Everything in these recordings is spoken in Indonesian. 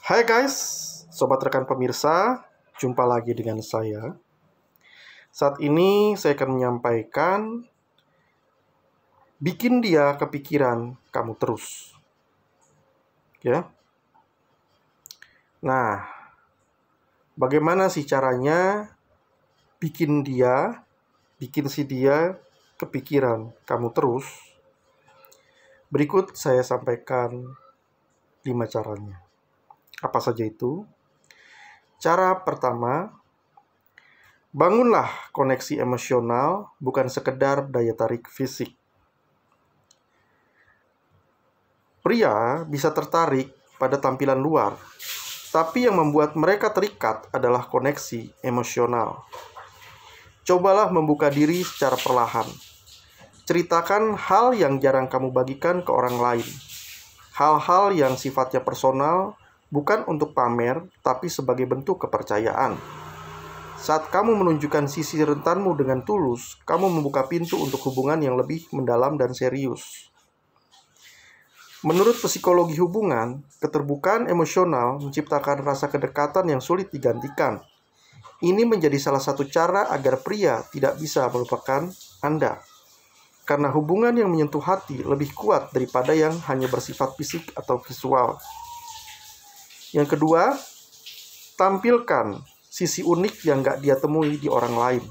Hai guys, sobat rekan pemirsa, jumpa lagi dengan saya. Saat ini saya akan menyampaikan bikin dia kepikiran kamu terus. Ya. Nah, bagaimana sih caranya bikin si dia kepikiran kamu terus? Berikut saya sampaikan 5 caranya. Apa saja itu? Cara pertama, bangunlah koneksi emosional, bukan sekedar daya tarik fisik. Pria bisa tertarik pada tampilan luar, tapi yang membuat mereka terikat adalah koneksi emosional. Cobalah membuka diri secara perlahan. Ceritakan hal yang jarang kamu bagikan ke orang lain. Hal-hal yang sifatnya personal, bukan untuk pamer, tapi sebagai bentuk kepercayaan. Saat kamu menunjukkan sisi rentanmu dengan tulus, kamu membuka pintu untuk hubungan yang lebih mendalam dan serius. Menurut psikologi hubungan, keterbukaan emosional menciptakan rasa kedekatan yang sulit digantikan. Ini menjadi salah satu cara agar pria tidak bisa melupakan Anda. Karena hubungan yang menyentuh hati lebih kuat daripada yang hanya bersifat fisik atau visual. Yang kedua, tampilkan sisi unik yang gak dia temui di orang lain.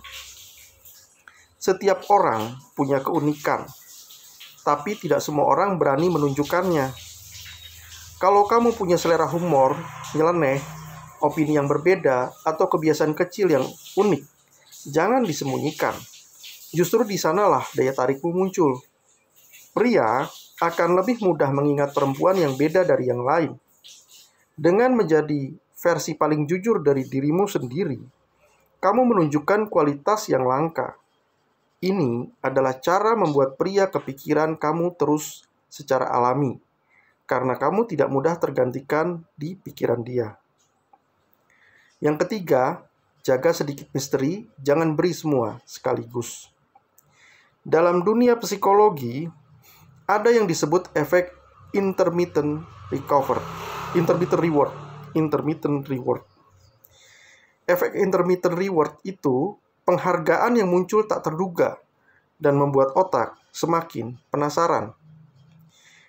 Setiap orang punya keunikan, tapi tidak semua orang berani menunjukkannya. Kalau kamu punya selera humor, nyeleneh, opini yang berbeda, atau kebiasaan kecil yang unik, jangan disembunyikan. Justru di sanalah daya tarikmu muncul. Pria akan lebih mudah mengingat perempuan yang beda dari yang lain. Dengan menjadi versi paling jujur dari dirimu sendiri, kamu menunjukkan kualitas yang langka. Ini adalah cara membuat pria kepikiran kamu terus secara alami, karena kamu tidak mudah tergantikan di pikiran dia. Yang ketiga, jaga sedikit misteri, jangan beri semua sekaligus. Dalam dunia psikologi, ada yang disebut efek intermittent reward. Efek intermittent reward itu penghargaan yang muncul tak terduga dan membuat otak semakin penasaran.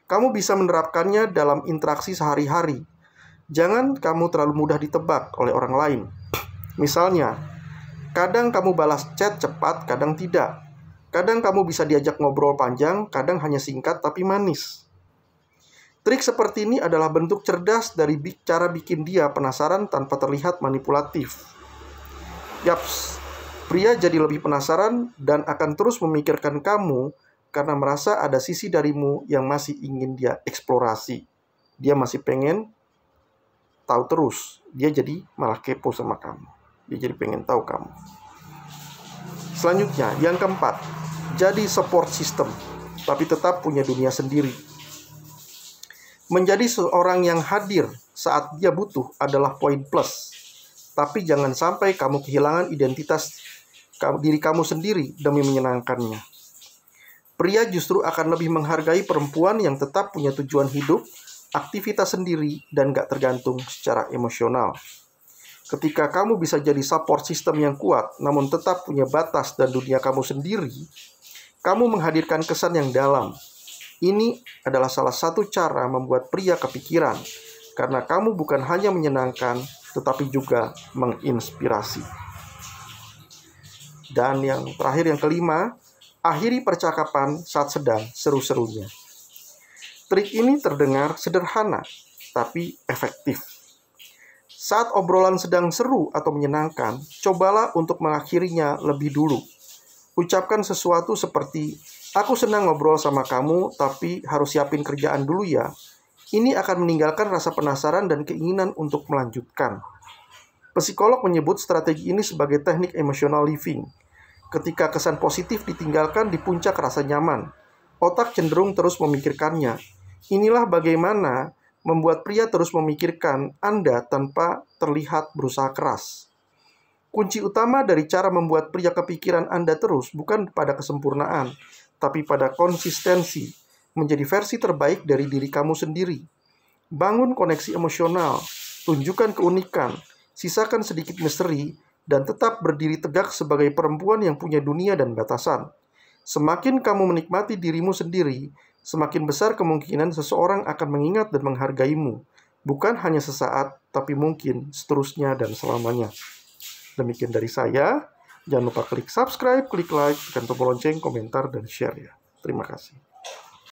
Kamu bisa menerapkannya dalam interaksi sehari-hari. Jangan kamu terlalu mudah ditebak oleh orang lain. Misalnya, kadang kamu balas chat cepat, kadang tidak. Kadang kamu bisa diajak ngobrol panjang, kadang hanya singkat tapi manis. Trik seperti ini adalah bentuk cerdas dari cara bikin dia penasaran tanpa terlihat manipulatif. Yaps, pria jadi lebih penasaran dan akan terus memikirkan kamu karena merasa ada sisi darimu yang masih ingin dia eksplorasi. Dia masih pengen tahu terus. Dia jadi malah kepo sama kamu. Dia jadi pengen tahu kamu. Selanjutnya, yang keempat, jadi support system, tapi tetap punya dunia sendiri. Menjadi seorang yang hadir saat dia butuh adalah poin plus. Tapi jangan sampai kamu kehilangan identitas diri kamu sendiri demi menyenangkannya. Pria justru akan lebih menghargai perempuan yang tetap punya tujuan hidup, aktivitas sendiri, dan gak tergantung secara emosional. Ketika kamu bisa jadi support system yang kuat, namun tetap punya batas dan dunia kamu sendiri, kamu menghadirkan kesan yang dalam. Ini adalah salah satu cara membuat pria kepikiran, karena kamu bukan hanya menyenangkan, tetapi juga menginspirasi. Dan yang terakhir, yang kelima, akhiri percakapan saat sedang seru-serunya. Trik ini terdengar sederhana, tapi efektif. Saat obrolan sedang seru atau menyenangkan, cobalah untuk mengakhirinya lebih dulu. Ucapkan sesuatu seperti, "Aku senang ngobrol sama kamu, tapi harus siapin kerjaan dulu ya." Ini akan meninggalkan rasa penasaran dan keinginan untuk melanjutkan. Psikolog menyebut strategi ini sebagai teknik emotional living. Ketika kesan positif ditinggalkan di puncak rasa nyaman, otak cenderung terus memikirkannya. Inilah bagaimana membuat pria terus memikirkan Anda tanpa terlihat berusaha keras. Kunci utama dari cara membuat pria kepikiran Anda terus bukan pada kesempurnaan, tapi pada konsistensi, menjadi versi terbaik dari diri kamu sendiri. Bangun koneksi emosional, Tunjukkan keunikan, sisakan sedikit misteri, dan tetap berdiri tegak sebagai perempuan yang punya dunia dan batasan. Semakin kamu menikmati dirimu sendiri, semakin besar kemungkinan seseorang akan mengingat dan menghargaimu. Bukan hanya sesaat, tapi mungkin seterusnya dan selamanya. Demikian dari saya. Jangan lupa klik subscribe, klik like, tekan tombol lonceng, komentar, dan share ya. Terima kasih.